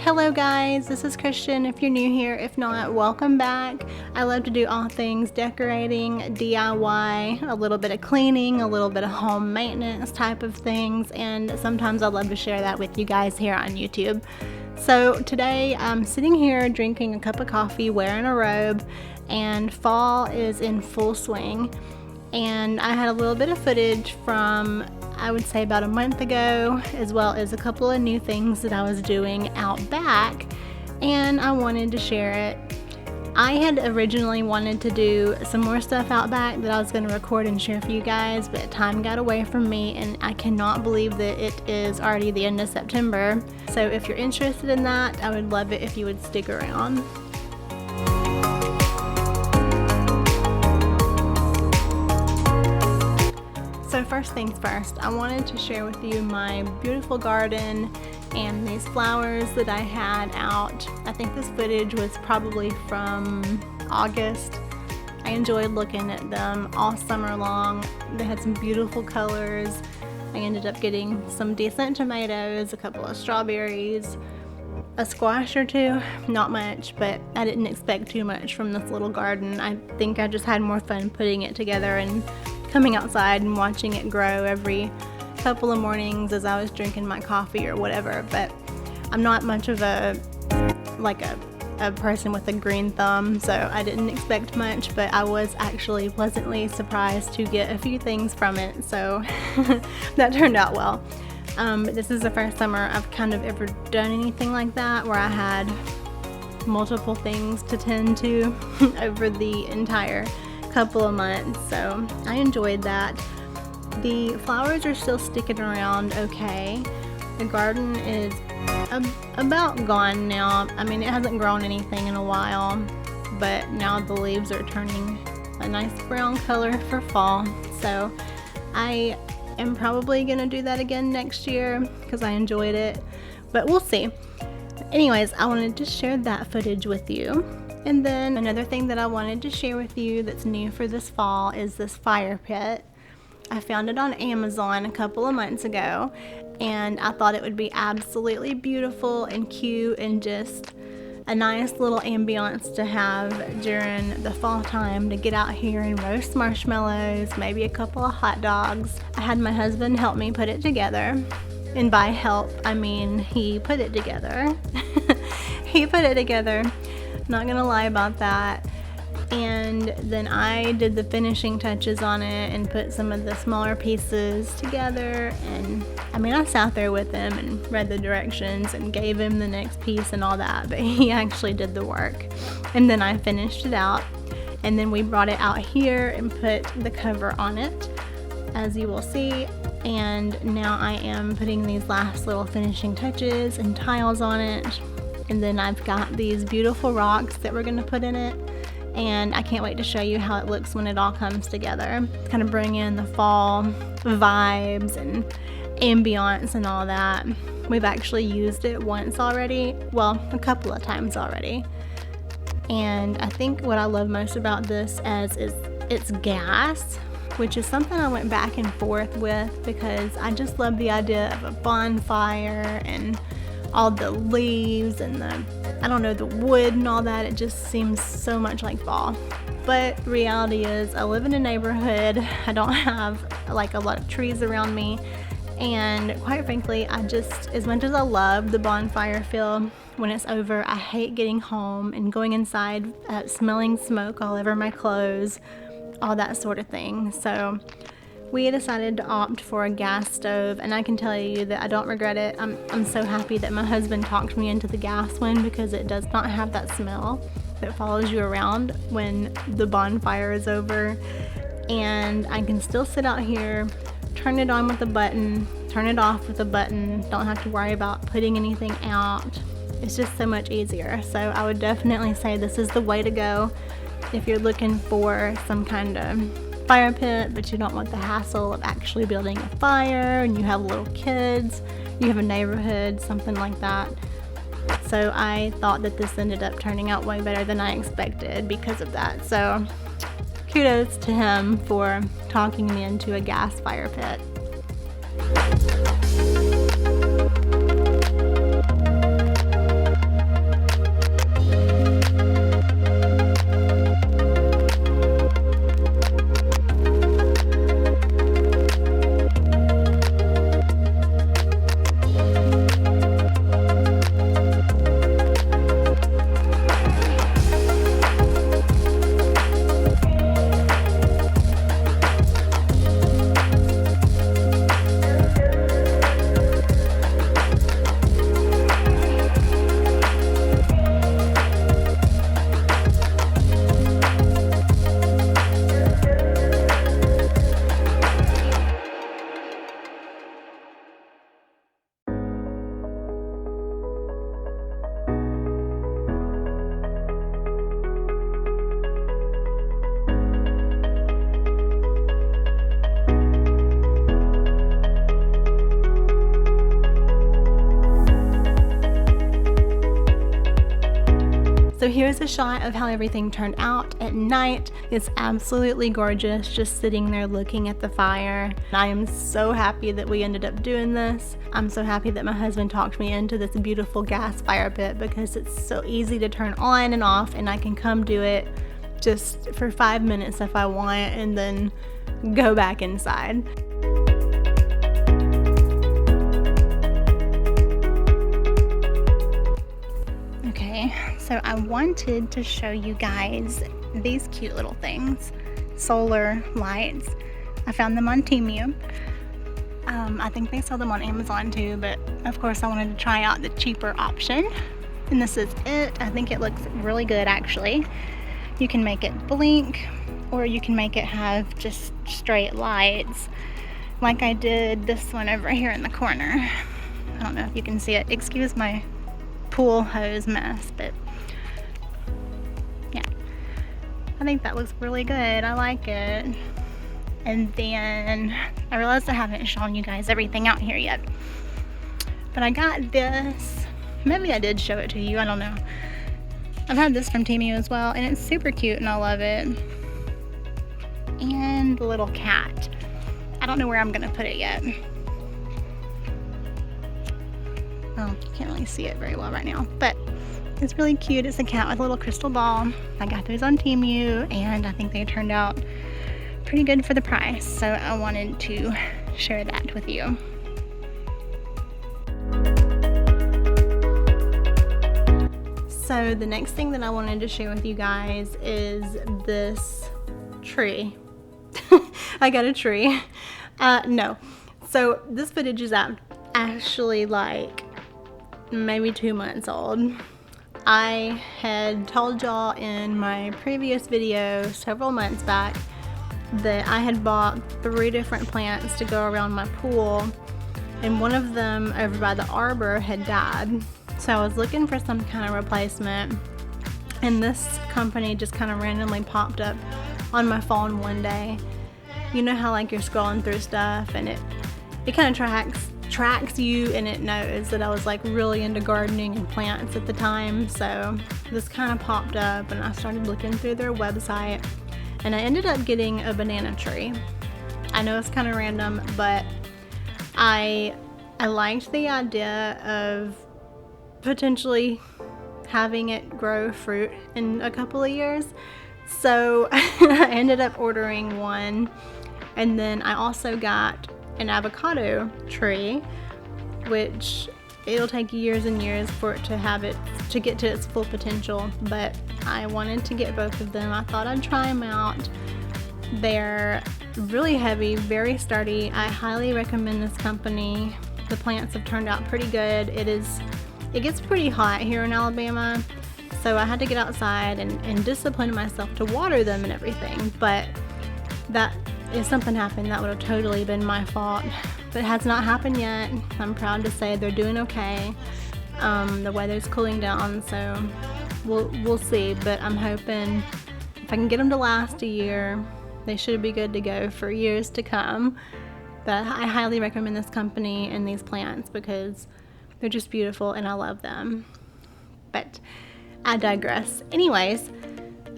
Hello guys, this is Christian if you're new here. If not, welcome back. I love to do all things decorating, DIY, a little bit of cleaning, a little bit of home maintenance type of things, and sometimes I love to share that with you guys here on YouTube. So today I'm sitting here drinking a cup of coffee, wearing a robe, and fall is in full swing. And I had a little bit of footage from, I would say, about a month ago, as well as a couple of new things that I was doing out back, and I wanted to share it. I had originally wanted to do some more stuff out back that I was going to record and share for you guys, but time got away from me, and I cannot believe that it is already the end of September. So if you're interested in that, I would love it if you would stick around. So first things first, I wanted to share with you my beautiful garden and these flowers that I had out. I think this footage was probably from August. I enjoyed looking at them all summer long. They had some beautiful colors. I ended up getting some decent tomatoes, a couple of strawberries, a squash or two, not much, but I didn't expect too much from this little garden. I think I just had more fun putting it together and coming outside and watching it grow every couple of mornings as I was drinking my coffee or whatever. But I'm not much of a person with a green thumb, so I didn't expect much, but I was actually pleasantly surprised to get a few things from it, so that turned out well. This is the first summer I've kind of ever done anything like that, where I had multiple things to tend to over the entire couple of months, so I enjoyed that. The flowers are still sticking around okay. The garden is about gone now. I mean, it hasn't grown anything in a while, but now the leaves are turning a nice brown color for fall, so I am probably gonna do that again next year because I enjoyed it, but we'll see. Anyways, I wanted to share that footage with you. And then another thing that I wanted to share with you that's new for this fall is this fire pit. I found it on Amazon a couple of months ago, and I thought it would be absolutely beautiful and cute and just a nice little ambiance to have during the fall time, to get out here and roast marshmallows, maybe a couple of hot dogs. I had my husband help me put it together, and by help I mean he put it together. He put it together. Not gonna lie about that. And then I did the finishing touches on it and put some of the smaller pieces together, and I mean, I sat there with him and read the directions and gave him the next piece and all that, but he actually did the work. And then I finished it out, and then we brought it out here and put the cover on it, as you will see. And now I am putting these last little finishing touches and tiles on it. And then I've got these beautiful rocks that we're gonna put in it, and I can't wait to show you how it looks when it all comes together. Kind of bring in the fall vibes and ambiance and all that. We've actually used it once already, well, a couple of times already. And I think what I love most about this is it's gas, which is something I went back and forth with because I just love the idea of a bonfire and all the leaves and the wood and all that. It just seems so much like fall. But reality is I live in a neighborhood. I don't have like a lot of trees around me, and quite frankly, I just, as much as I love the bonfire feel, when it's over, I hate getting home and going inside, smelling smoke all over my clothes, all that sort of thing. So we decided to opt for a gas stove, and I can tell you that I don't regret it. I'm so happy that my husband talked me into the gas one, because it does not have that smell that follows you around when the bonfire is over. And I can still sit out here, turn it on with a button, turn it off with a button, don't have to worry about putting anything out. It's just so much easier. So I would definitely say this is the way to go if you're looking for some kind of fire pit, but you don't want the hassle of actually building a fire, and you have little kids, you have a neighborhood, something like that. So I thought that this ended up turning out way better than I expected because of that. So kudos to him for talking me into a gas fire pit. So here's a shot of how everything turned out at night. It's absolutely gorgeous just sitting there looking at the fire. I am so happy that we ended up doing this. I'm so happy that my husband talked me into this beautiful gas fire pit because it's so easy to turn on and off, and I can come do it just for 5 minutes if I want and then go back inside. Okay, so I wanted to show you guys these cute little things, solar lights. I found them on Temu. I think they sell them on Amazon too, but of course I wanted to try out the cheaper option. And this is it. I think it looks really good actually. You can make it blink, or you can make it have just straight lights, like I did this one over here in the corner. I don't know if you can see it. Excuse my pool hose mess, but yeah, I think that looks really good. I like it. And then I realized I haven't shown you guys everything out here yet, but I got this. Maybe I did show it to you, I don't know. I've had this from Temu as well, and it's super cute and I love it. And the little cat. I don't know where I'm gonna put it yet. Oh, you can't really see it very well right now, but it's really cute. It's a cat with a little crystal ball. I got those on Temu, and I think they turned out pretty good for the price, so I wanted to share that with you. So the next thing that I wanted to share with you guys is this tree. I got a tree. No. So this footage is actually like maybe 2 months old. I had told y'all in my previous video several months back that I had bought 3 different plants to go around my pool, and one of them over by the arbor had died. So I was looking for some kind of replacement, and this company just kind of randomly popped up on my phone one day. You know how like you're scrolling through stuff and it kind of tracks you, and it knows that I was like really into gardening and plants at the time. So this kind of popped up and I started looking through their website, and I ended up getting a banana tree. I know it's kind of random, but I liked the idea of potentially having it grow fruit in a couple of years. So I ended up ordering one, and then I also got an avocado tree, which it'll take years and years for it to get to its full potential, but I wanted to get both of them. I thought I'd try them out. They're really heavy, very sturdy. I highly recommend this company. The plants have turned out pretty good. It gets pretty hot here in Alabama, so I had to get outside and discipline myself to water them and everything. But that, if something happened, that would have totally been my fault. But it has not happened yet. I'm proud to say they're doing okay. The weather's cooling down, so we'll see. But I'm hoping if I can get them to last a year, they should be good to go for years to come. But I highly recommend this company and these plants because they're just beautiful and I love them. But I digress. Anyways,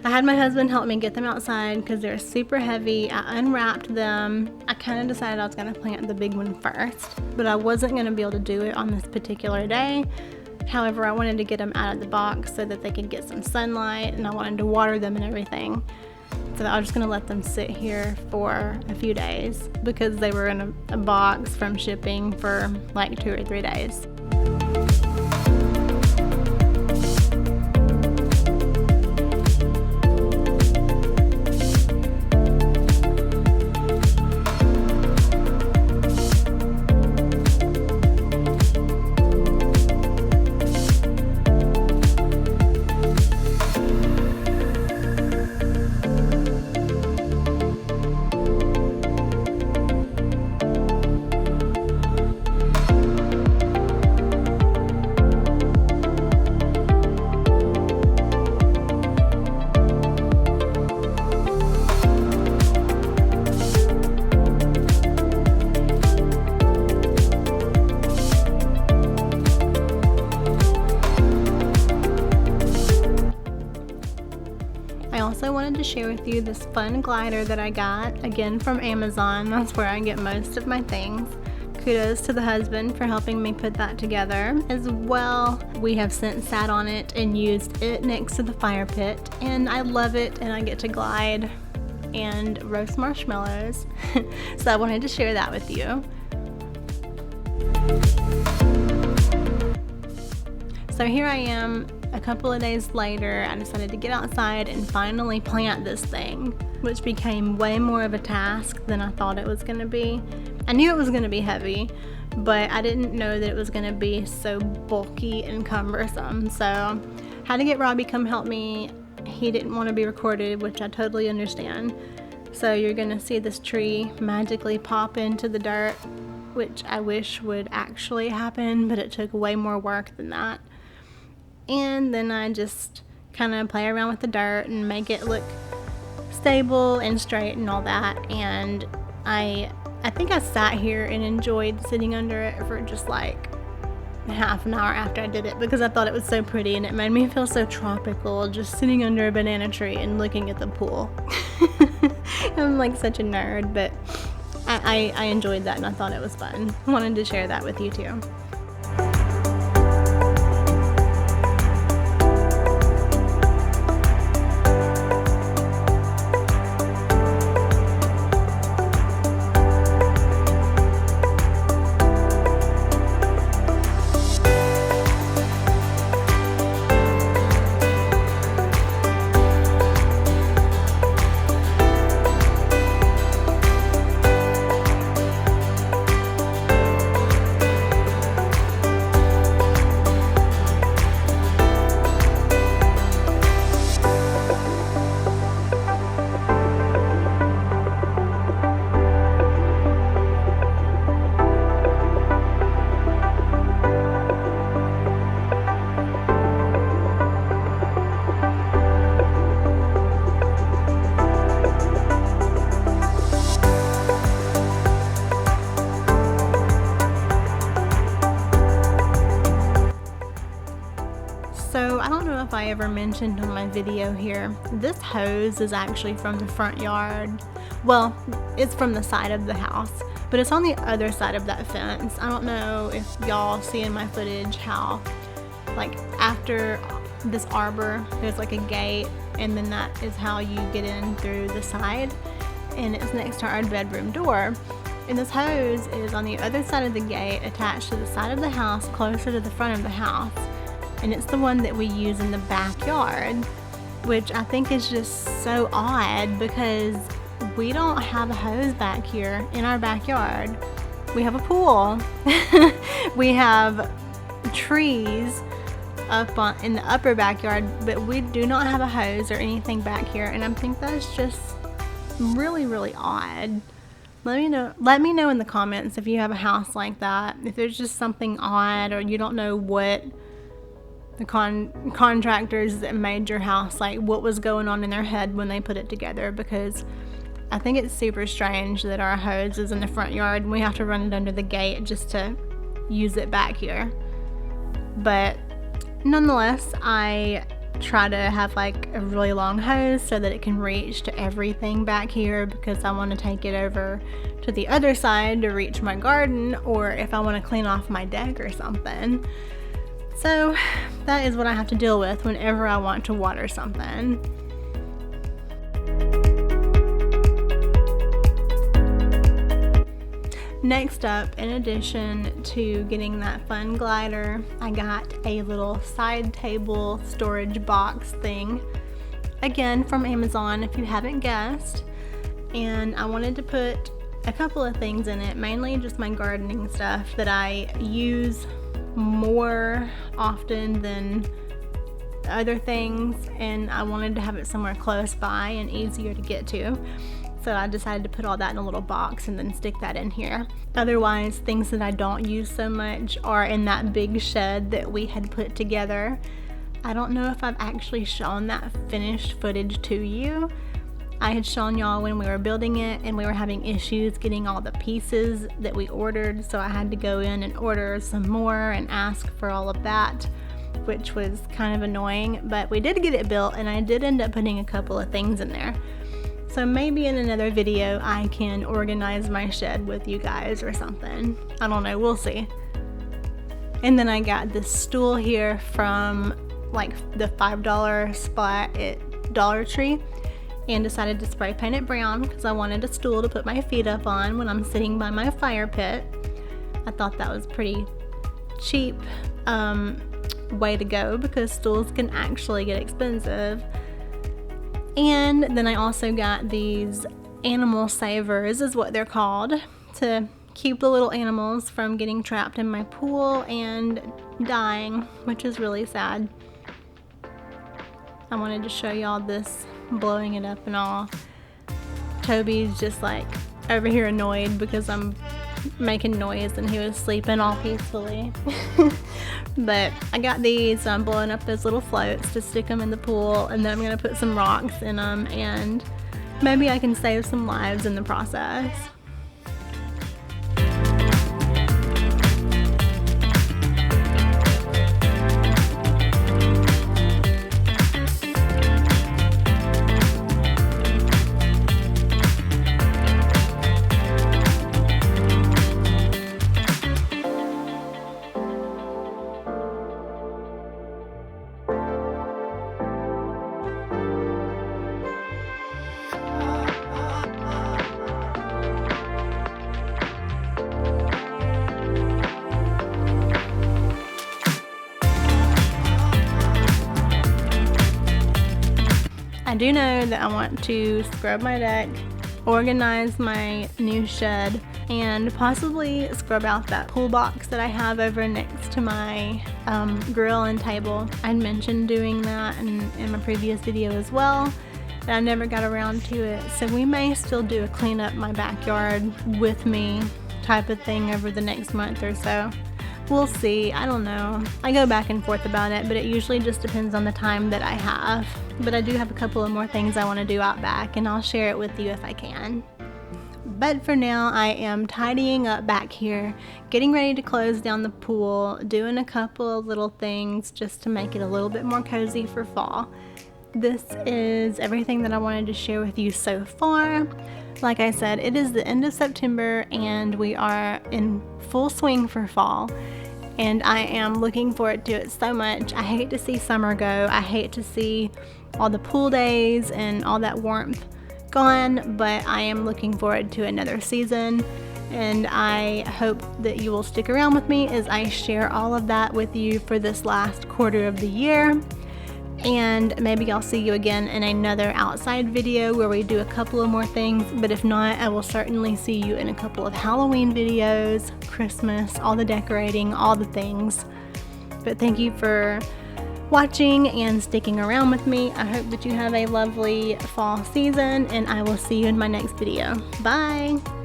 I had my husband help me get them outside because they're super heavy. I unwrapped them. I kind of decided I was going to plant the big one first, but I wasn't going to be able to do it on this particular day. However, I wanted to get them out of the box so that they could get some sunlight, and I wanted to water them and everything. So I was just going to let them sit here for a few days because they were in a box from shipping for like 2 or 3 days. wanted to share with you this fun glider that I got, again from Amazon. That's where I get most of my things. Kudos to the husband for helping me put that together. As well, we have since sat on it and used it next to the fire pit, and I love it, and I get to glide and roast marshmallows. So I wanted to share that with you. So here I am, a couple of days later. I decided to get outside and finally plant this thing, which became way more of a task than I thought it was going to be. I knew it was going to be heavy, but I didn't know that it was going to be so bulky and cumbersome. So I had to get Robbie come help me. He didn't want to be recorded, which I totally understand. So you're going to see this tree magically pop into the dirt, which I wish would actually happen, but it took way more work than that. And then I just kind of play around with the dirt and make it look stable and straight and all that. And I think I sat here and enjoyed sitting under it for just like half an hour after I did it, because I thought it was so pretty and it made me feel so tropical just sitting under a banana tree and looking at the pool. I'm like such a nerd, but I enjoyed that and I thought it was fun. I wanted to share that with you too. So I don't know if I ever mentioned on my video here, this hose is actually from the front yard. Well, it's from the side of the house, but it's on the other side of that fence. I don't know if y'all see in my footage how, like, after this arbor, there's like a gate, and then that is how you get in through the side, and it's next to our bedroom door. And this hose is on the other side of the gate, attached to the side of the house, closer to the front of the house. And it's the one that we use in the backyard, which I think is just so odd because we don't have a hose back here in our backyard. We have a pool. We have trees up in the upper backyard, but we do not have a hose or anything back here, and I think that's just really, really odd. Let me know in the comments if you have a house like that, if there's just something odd or you don't know what the contractors that made your house, like what was going on in their head when they put it together, because I think it's super strange that our hose is in the front yard and we have to run it under the gate just to use it back here. But nonetheless, I try to have like a really long hose so that it can reach to everything back here, because I want to take it over to the other side to reach my garden, or if I want to clean off my deck or something. So that is what I have to deal with whenever I want to water something. Next up, in addition to getting that fun glider, I got a little side table storage box thing, again from Amazon if you haven't guessed, and I wanted to put a couple of things in it, mainly just my gardening stuff that I use more often than other things, and I wanted to have it somewhere close by and easier to get to. So I decided to put all that in a little box and then stick that in here. Otherwise, things that I don't use so much are in that big shed that we had put together. I don't know if I've actually shown that finished footage to you. I had shown y'all when we were building it and we were having issues getting all the pieces that we ordered, so I had to go in and order some more and ask for all of that. which was kind of annoying, but we did get it built and I did end up putting a couple of things in there. So maybe in another video I can organize my shed with you guys or something. I don't know, we'll see. And then I got this stool here from like the $5 spot at Dollar Tree and decided to spray paint it brown because I wanted a stool to put my feet up on when I'm sitting by my fire pit. I thought that was pretty cheap way to go because stools can actually get expensive. And then I also got these animal savers, is what they're called, to keep the little animals from getting trapped in my pool and dying, which is really sad. I wanted to show y'all this, blowing it up and all. Toby's just like over here annoyed because I'm making noise and he was sleeping all peacefully. But I got these, so I'm blowing up those little floats to stick them in the pool, and then I'm going to put some rocks in them, and maybe I can save some lives in the process. I do know that I want to scrub my deck, organize my new shed, and possibly scrub out that pool box that I have over next to my grill and table. I'd mentioned doing that in my previous video as well, but I never got around to it. So we may still do a clean up my backyard with me type of thing over the next month or so. We'll see, I don't know. I go back and forth about it, but it usually just depends on the time that I have. But I do have a couple of more things I want to do out back, and I'll share it with you if I can. But for now, I am tidying up back here, getting ready to close down the pool, doing a couple of little things just to make it a little bit more cozy for fall. This is everything that I wanted to share with you so far. Like I said, it is the end of September and we are in full swing for fall, and I am looking forward to it so much. I hate to see summer go. I hate to see all the pool days and all that warmth gone, but I am looking forward to another season, and I hope that you will stick around with me as I share all of that with you for this last quarter of the year. And maybe I'll see you again in another outside video where we do a couple of more things, but if not, I will certainly see you in a couple of Halloween videos, Christmas, all the decorating, all the things. But thank you for watching and sticking around with me. I hope that you have a lovely fall season, and I will see you in my next video. Bye!